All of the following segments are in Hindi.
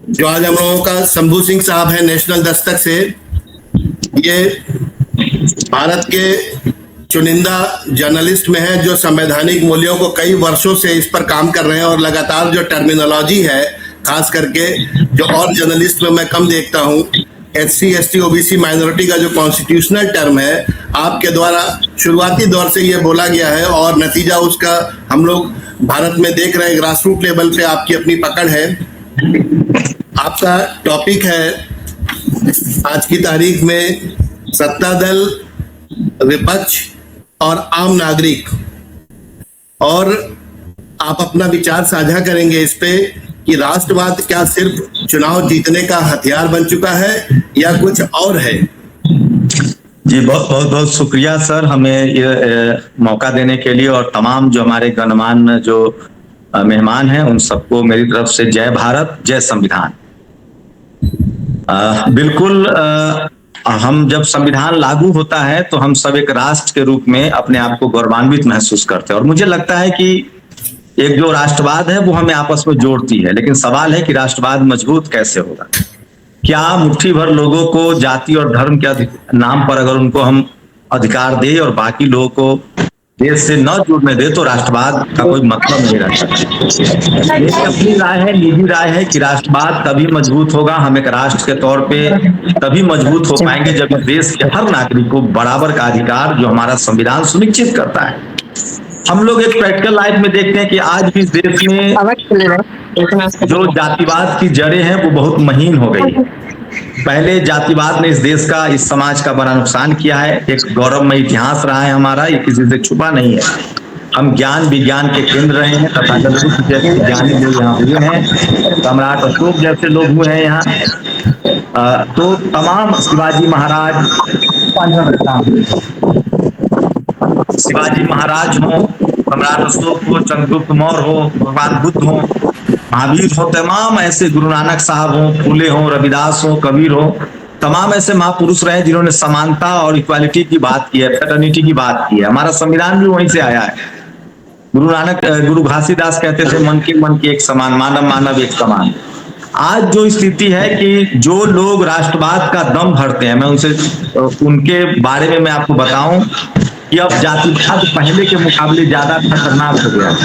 जो आज हम लोगों का शंभू सिंह साहब है नेशनल दस्तक से, ये भारत के चुनिंदा जर्नलिस्ट में है जो संवैधानिक मूल्यों को कई वर्षों से इस पर काम कर रहे हैं और लगातार जो टर्मिनोलॉजी है, खास करके जो और जर्नलिस्ट में मैं कम देखता हूँ, SC ST OBC माइनॉरिटी का जो कॉन्स्टिट्यूशनल टर्म है, आपके द्वारा शुरुआती दौर से ये बोला गया है और नतीजा उसका हम लोग भारत में देख रहे हैं। ग्रास रूट लेवल पे आपकी अपनी पकड़ है। आपका टॉपिक है आज की तारीख में सत्ता दल, विपक्ष और आम नागरिक, और आप अपना विचार साझा करेंगे इस पे कि राष्ट्रवाद क्या सिर्फ चुनाव जीतने का हथियार बन चुका है या कुछ और है। जी बहुत बहुत बहुत शुक्रिया सर, हमें ये मौका देने के लिए, और तमाम जो हमारे गणमान्य जो मेहमान हैं उन सबको मेरी तरफ से जय भारत, जय संविधान। बिल्कुल, हम जब संविधान लागू होता है तो हम सब एक राष्ट्र के रूप में अपने आप को गौरवान्वित महसूस करते हैं, और मुझे लगता है कि एक जो राष्ट्रवाद है वो हमें आपस में जोड़ती है। लेकिन सवाल है कि राष्ट्रवाद मजबूत कैसे होगा। क्या मुट्ठी भर लोगों को जाति और धर्म के नाम पर अगर उनको हम अधिकार दे और बाकी लोगों को देश से न जुड़ने दे तो राष्ट्रवाद का कोई मतलब नहीं रहता। मेरी अपनी राय है, निजी राय है कि राष्ट्रवाद तभी मजबूत होगा, हम एक राष्ट्र के तौर पे तभी मजबूत हो पाएंगे जब देश के हर नागरिक को बराबर का अधिकार जो हमारा संविधान सुनिश्चित करता है। हम लोग एक प्रैक्टिकल लाइफ में देखते हैं कि आज भी इस देश में जो जातिवाद की जड़ें हैं वो बहुत महीन हो गई है। पहले जातिवाद ने इस देश का, इस समाज का बड़ा नुकसान किया है। एक गौरवमय इतिहास रहा है हमारा, ये किसी से छुपा नहीं है। हम ज्ञान विज्ञान के केंद्र रहे हैं, तथागत जैसे ज्ञानी लोग यहाँ हुए हैं, सम्राट अशोक जैसे लोग हुए हैं यहाँ। तो तमाम शिवाजी महाराज हो, सम्राट अशोक हो, चंद्रगुप्त मौर्य हो, भगवान बुद्ध हो, महावीर हो, तमाम ऐसे गुरु नानक साहब हो, फूले हो, रविदास हो, कबीर हो, तमाम ऐसे महापुरुष रहे जिन्होंने समानता और इक्वालिटी की बात की है, फ्रेटर्निटी की बात की है। हमारा संविधान भी वहीं से आया है। गुरु घासीदास कहते थे मन के एक समान, मानव मानव एक समान। आज जो स्थिति है कि जो लोग राष्ट्रवाद का दम भरते हैं, मैं उनके बारे में मैं आपको बताऊं कि अब जातिवाद पहले के मुकाबले ज्यादा खतरनाक हो गया है,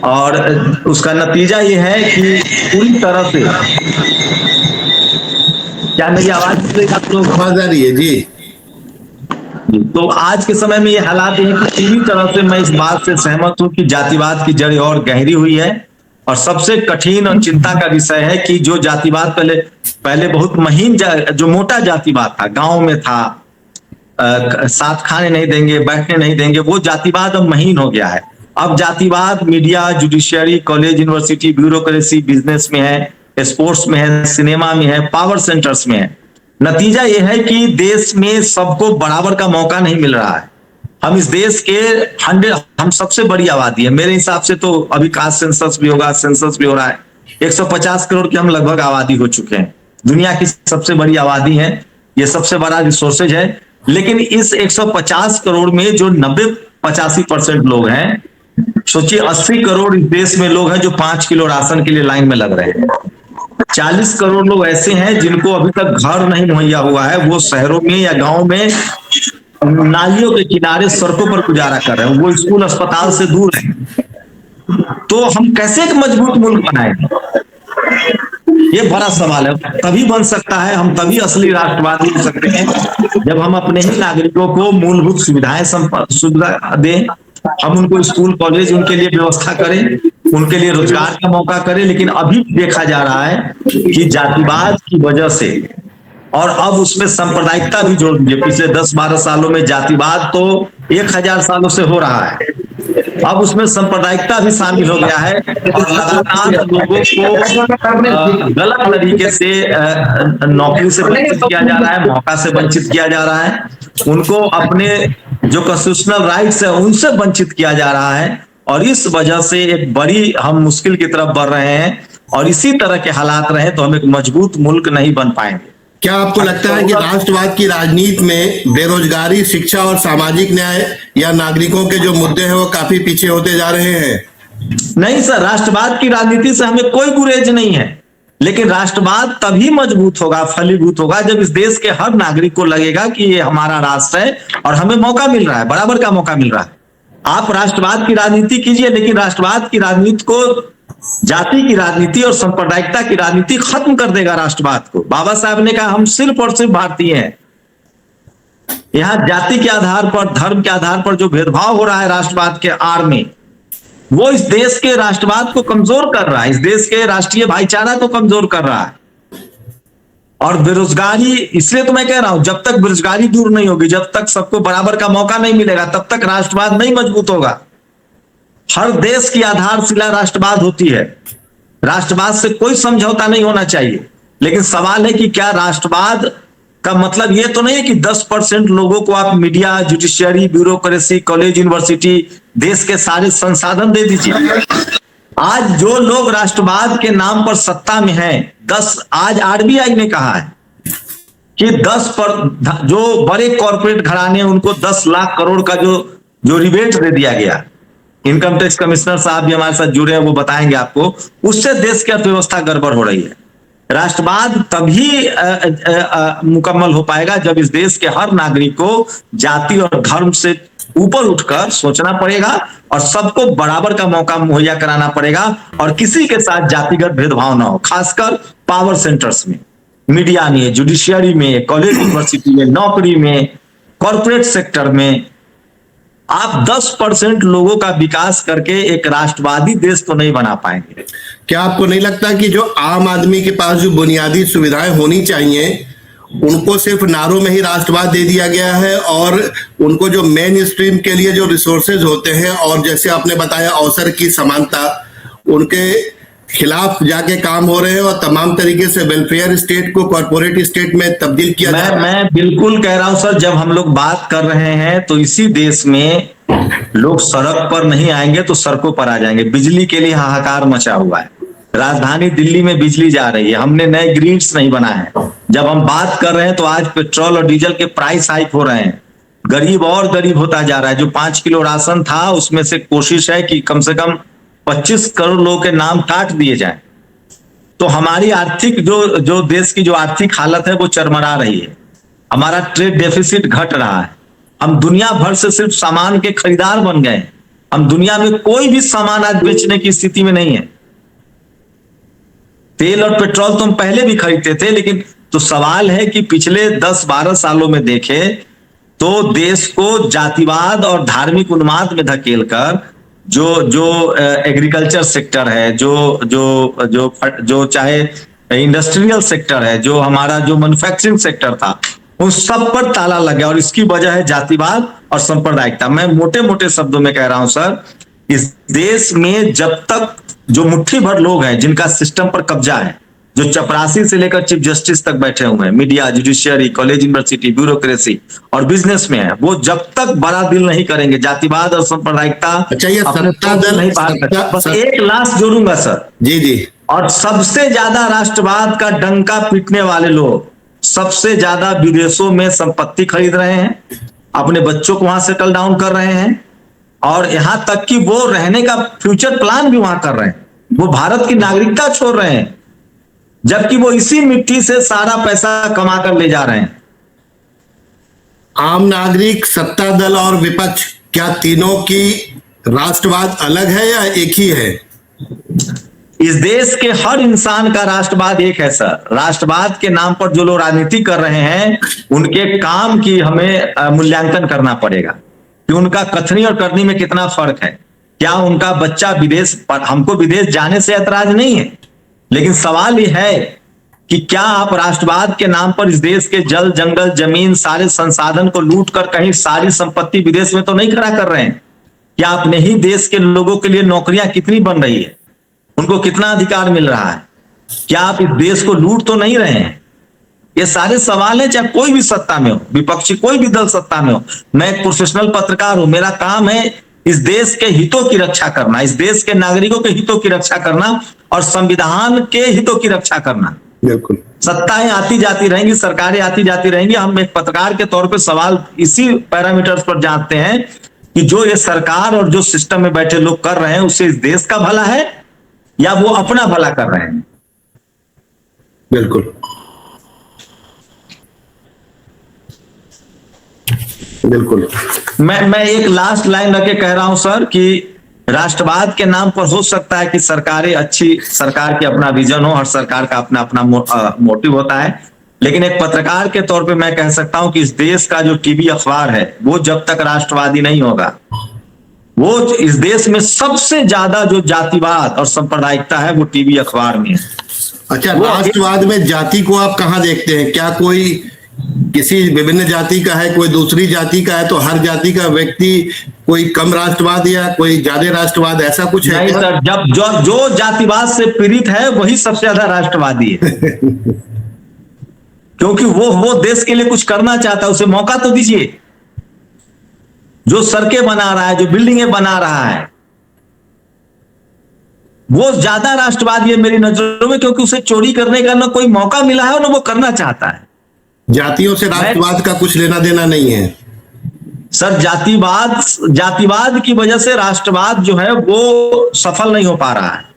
और उसका नतीजा ये है कि पूरी तरह से, क्या मेरी आवाज आप लोग आवाज आ रही है जी? तो आज के समय में ये हालात है कि पूरी तरह से मैं इस बात से सहमत हूं कि जातिवाद की जड़ और गहरी हुई है। और सबसे कठिन और चिंता का विषय है कि जो जातिवाद पहले बहुत महीन, जो मोटा जातिवाद था, गांव में था, साथ खाने नहीं देंगे, बैठने नहीं देंगे, वो जातिवाद अब महीन हो गया है। अब जातिवाद media, judiciary, college, university, bureaucracy, business में है, स्पोर्ट्स में है, सिनेमा में है, पावर सेंटर्स में है। नतीजा यह है कि देश में सबको बराबर का मौका नहीं मिल रहा है। हम इस देश के हम सबसे बड़ी आबादी है मेरे हिसाब से, तो अभी कास्ट सेंसस भी होगा, सेंसस भी हो रहा है। 150 करोड़ की हम लगभग आबादी हो चुके हैं, दुनिया की सबसे बड़ी आबादी है, ये सबसे बड़ा रिसोर्सेज है। लेकिन इस 150 करोड़ में जो 85% लोग हैं, सोचिए 80 करोड़ इस देश में लोग हैं जो 5 किलो राशन के लिए लाइन में लग रहे हैं। 40 करोड़ लोग ऐसे हैं जिनको अभी तक घर नहीं मुहैया हुआ है, वो शहरों में या गांव में नालियों के किनारे, सड़कों पर गुजारा कर रहे हैं, वो स्कूल अस्पताल से दूर है। तो हम कैसे एक मजबूत मुल्क बनाएंगे, ये बड़ा सवाल है। तभी बन सकता है, हम तभी असली राष्ट्रवादी हो सकते हैं जब हम अपने ही नागरिकों को मूलभूत सुविधा दें, हम उनको स्कूल कॉलेज उनके लिए व्यवस्था करें, उनके लिए रोजगार का मौका करें। लेकिन अभी देखा जा रहा है कि जातिवाद की वजह से, और अब उसमें सांप्रदायिकता भी जोड़ दीजिए, पिछले 10-12 सालों में जातिवाद तो 1000 सालों से हो रहा है, अब उसमें सांप्रदायिकता भी शामिल हो गया है। लगातार लोगों को गलत तरीके से नौकरी से वंचित किया जा रहा है, मौका से वंचित किया जा रहा है, उनको अपने जो कॉन्स्टिट्यूशनल राइट्स है उनसे वंचित किया जा रहा है। और इस वजह से एक बड़ी हम मुश्किल की तरफ बढ़ रहे हैं, और इसी तरह के हालात रहे तो हम एक मजबूत मुल्क नहीं बन पाएंगे। क्या आपको लगता है कि राष्ट्रवाद की राजनीति में बेरोजगारी, शिक्षा और सामाजिक न्याय या नागरिकों के जो मुद्दे हैं वो काफी पीछे होते जा रहे हैं? नहीं सर, राष्ट्रवाद की राजनीति से हमें कोई गुरेज नहीं है। लेकिन राष्ट्रवाद तभी मजबूत होगा, फलीभूत होगा, जब इस देश के हर नागरिक को लगेगा कि ये हमारा राष्ट्र है और हमें मौका मिल रहा है, बराबर का मौका मिल रहा है। आप राष्ट्रवाद की राजनीति कीजिए, लेकिन राष्ट्रवाद की राजनीति को जाति की राजनीति और सांप्रदायिकता की राजनीति खत्म कर देगा राष्ट्रवाद को। बाबा साहब ने कहा हम सिर्फ और सिर्फ भारतीय हैं। यहां जाति के आधार पर, धर्म के आधार पर जो भेदभाव हो रहा है राष्ट्रवाद के आड़ में, वो इस देश के राष्ट्रवाद को कमजोर कर रहा है, इस देश के राष्ट्रीय भाईचारा को कमजोर कर रहा है। और बेरोजगारी, इसलिए तो मैं कह रहा हूं, जब तक बेरोजगारी दूर नहीं होगी, जब तक सबको बराबर का मौका नहीं मिलेगा, तब तक राष्ट्रवाद नहीं मजबूत होगा। हर देश की आधारशिला राष्ट्रवाद होती है। राष्ट्रवाद से कोई समझौता नहीं होना चाहिए, लेकिन सवाल है कि क्या राष्ट्रवाद का मतलब ये तो नहीं है कि 10% लोगों को आप media, judiciary, bureaucracy, college, university, देश के सारे संसाधन दे दीजिए। आज जो लोग राष्ट्रवाद के नाम पर सत्ता में हैं, आज आरबीआई ने कहा है कि 10 पर जो बड़े कॉर्पोरेट घराने, उनको 10 लाख करोड़ का जो रिबेट दे दिया गया। इनकम टैक्स कमिश्नर साहब भी हमारे साथ जुड़े हैं, वो बताएंगे आपको। उससे देश की अर्थव्यवस्था गड़बड़ हो रही है। राष्ट्रवाद तभी मुकम्मल हो पाएगा जब इस देश के हर नागरिक को जाति और धर्म से ऊपर उठकर सोचना पड़ेगा और सबको बराबर का मौका मुहैया कराना पड़ेगा और किसी के साथ जातिगत भेदभाव ना हो, खासकर पावर सेंटर्स में, मीडिया में, जुडिशियरी में, कॉलेज, यूनिवर्सिटी में, नौकरी में, कॉर्पोरेट सेक्टर में। आप 10% लोगों का विकास करके एक राष्ट्रवादी देश तो नहीं बना पाएंगे। क्या आपको नहीं लगता कि जो आम आदमी के पास जो बुनियादी सुविधाएं होनी चाहिए, उनको सिर्फ नारों में ही राष्ट्रवाद दे दिया गया है और उनको जो मेन स्ट्रीम के लिए जो रिसोर्सेज होते हैं और जैसे आपने बताया अवसर की समानता, उनके खिलाफ जाके काम हो रहे हैं और तमाम तरीके से वेलफेयर स्टेट को कॉर्पोरेट स्टेट में तब्दील किया जा रहा है। मैं बिल्कुल कह रहा हूं सर, जब हम लोग बात कर रहे हैं तो इसी देश में लोग सड़क पर नहीं आएंगे तो सड़कों पर आ जाएंगे। बिजली के लिए हाहाकार मचा हुआ है। राजधानी दिल्ली में बिजली जा रही है, हमने नए ग्रिड्स नहीं बनाए हैं। जब हम बात कर रहे हैं तो आज पेट्रोल और डीजल के प्राइस हाइक हो रहे हैं। गरीब और गरीब होता जा रहा है। जो 5 किलो राशन था उसमें से कोशिश है कि कम से कम 25 करोड़ लोगों के नाम काट दिए जाएं। तो हमारी आर्थिक जो देश की जो आर्थिक हालत है वो चरमरा रही है। हमारा ट्रेड डेफिसिट घट रहा है। हम दुनिया भर से सिर्फ सामान के खरीदार बन गए। हम दुनिया में कोई भी सामान आज बेचने की स्थिति में नहीं है। तेल और पेट्रोल तो हम पहले भी खरीदते थे, लेकिन तो सवाल है कि पिछले 10-12 सालों में देखें तो देश को जातिवाद और धार्मिक उन्माद में धकेलकर जो एग्रीकल्चर सेक्टर है, जो चाहे इंडस्ट्रियल सेक्टर है, जो हमारा जो मैन्युफैक्चरिंग सेक्टर था, उन सब पर ताला लग गया। और इसकी वजह है जातिवाद और सांप्रदायिकता। मैं मोटे मोटे शब्दों में कह रहा हूं सर, इस देश में जब तक जो मुट्ठी भर लोग हैं जिनका सिस्टम पर कब्जा है, जो चपरासी से लेकर चीफ जस्टिस तक बैठे हुए हैं, media, judiciary, college, university, bureaucracy और बिजनेस में है, वो जब तक बड़ा दिल नहीं करेंगे, जातिवाद और सांप्रदायिकता नहीं पार करेंगे। बस एक लास्ट जोड़ूंगा सर। जी। और सबसे ज्यादा राष्ट्रवाद का डंका पीटने वाले लोग सबसे ज्यादा विदेशों में संपत्ति खरीद रहे हैं, अपने बच्चों को वहां सेटल डाउन कर रहे हैं और यहां तक कि वो रहने का फ्यूचर प्लान भी वहां कर रहे हैं। वो भारत की नागरिकता छोड़ रहे हैं, जबकि वो इसी मिट्टी से सारा पैसा कमा कर ले जा रहे हैं। आम नागरिक, सत्ता दल और विपक्ष, क्या तीनों की राष्ट्रवाद अलग है या एक ही है? इस देश के हर इंसान का राष्ट्रवाद एक है सर। राष्ट्रवाद के नाम पर जो लोग राजनीति कर रहे हैं, उनके काम की हमें मूल्यांकन करना पड़ेगा कि उनका कथनी और करनी में कितना फर्क है। क्या उनका बच्चा विदेश, हमको विदेश जाने से ऐतराज नहीं है, लेकिन सवाल यह है कि क्या आप राष्ट्रवाद के नाम पर इस देश के जल, जंगल, जमीन, सारे संसाधन को लूट कर कहीं सारी संपत्ति विदेश में तो नहीं खड़ा कर रहे हैं? क्या अपने ही देश के लोगों के लिए नौकरियां कितनी बन रही है, उनको कितना अधिकार मिल रहा है? क्या आप इस देश को लूट तो नहीं रहे हैं? ये सारे सवाल हैं, चाहे कोई भी सत्ता में हो, विपक्षी कोई भी दल सत्ता में हो। मैं एक प्रोफेशनल पत्रकार हूं, मेरा काम है इस देश के हितों की रक्षा करना, इस देश के नागरिकों के हितों की रक्षा करना और संविधान के हितों की रक्षा करना। बिल्कुल। सत्ताएं आती जाती रहेंगी, सरकारें आती जाती रहेंगी। हम एक पत्रकार के तौर पे सवाल इसी पैरामीटर्स पर जांचते हैं कि जो ये सरकार और जो सिस्टम में बैठे लोग कर रहे हैं, उससे इस देश का भला है या वो अपना भला कर रहे हैं। बिल्कुल बिल्कुल। मैं एक लास्ट लाइन रख के कह रहा हूं सर कि राष्ट्रवाद के नाम पर हो सकता है कि सरकारें अच्छी, सरकार के अपना विजन हो, हर सरकार का अपना अपना मोटिव होता है, लेकिन एक पत्रकार के तौर पे मैं कह सकता हूं कि इस देश का जो टीवी अखबार है वो जब तक राष्ट्रवादी नहीं होगा, वो इस देश में सबसे ज्यादा जो जातिवाद और सांप्रदायिकता है वो टीवी अखबार में है। अच्छा, राष्ट्रवाद में जाति को आप कहाँ देखते हैं? क्या कोई किसी विभिन्न जाति का है, कोई दूसरी जाति का है, तो हर जाति का व्यक्ति कोई कम राष्ट्रवाद या कोई ज्यादा राष्ट्रवाद, ऐसा कुछ है? नहीं सर, जब जो जातिवाद से पीड़ित है वही सबसे ज्यादा राष्ट्रवादी है। क्योंकि वो देश के लिए कुछ करना चाहता है, उसे मौका तो दीजिए। जो सड़कें बना रहा है, जो बिल्डिंगें बना रहा है, वो ज्यादा राष्ट्रवादी है मेरी नजरों में, क्योंकि उसे चोरी करने का ना कोई मौका मिला है और ना वो करना चाहता है। जातियों से राष्ट्रवाद का कुछ लेना देना नहीं है सर। जातिवाद की वजह से राष्ट्रवाद जो है वो सफल नहीं हो पा रहा है।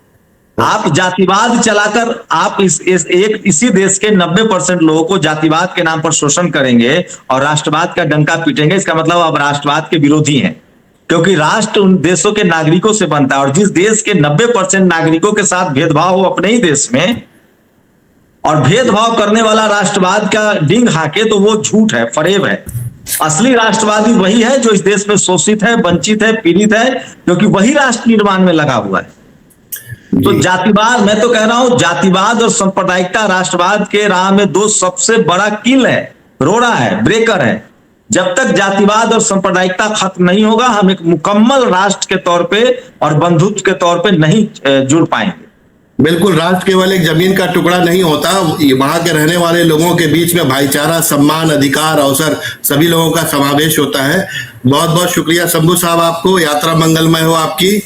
आप जातिवाद चलाकर आप इसी देश के 90% लोगों को जातिवाद के नाम पर शोषण करेंगे और राष्ट्रवाद का डंका पीटेंगे, इसका मतलब आप राष्ट्रवाद के विरोधी हैं। क्योंकि राष्ट्र उन देशों के नागरिकों से बनता है, और जिस देश के 90% नागरिकों के साथ भेदभाव हो अपने ही देश में, और भेदभाव करने वाला राष्ट्रवाद का डिंग हाके, तो वो झूठ है, फरेब है। असली राष्ट्रवादी वही है जो इस देश में शोषित है, वंचित है, पीड़ित है, क्योंकि वही राष्ट्र निर्माण में लगा हुआ है। तो जातिवाद, मैं तो कह रहा हूं, जातिवाद और सांप्रदायिकता राष्ट्रवाद के राह में दो सबसे बड़ा किल है, रोड़ा है, ब्रेकर है। जब तक जातिवाद और सांप्रदायिकता खत्म नहीं होगा, हम एक मुकम्मल राष्ट्र के तौर पे और बंधुत्व के तौर पे नहीं जुड़ पाएंगे। बिल्कुल, राष्ट्र केवल एक जमीन का टुकड़ा नहीं होता, वहां के रहने वाले लोगों के बीच में भाईचारा, सम्मान, अधिकार, अवसर सभी लोगों का समावेश होता है। बहुत बहुत शुक्रिया शंभू साहब, आपको यात्रा मंगलमय हो आपकी।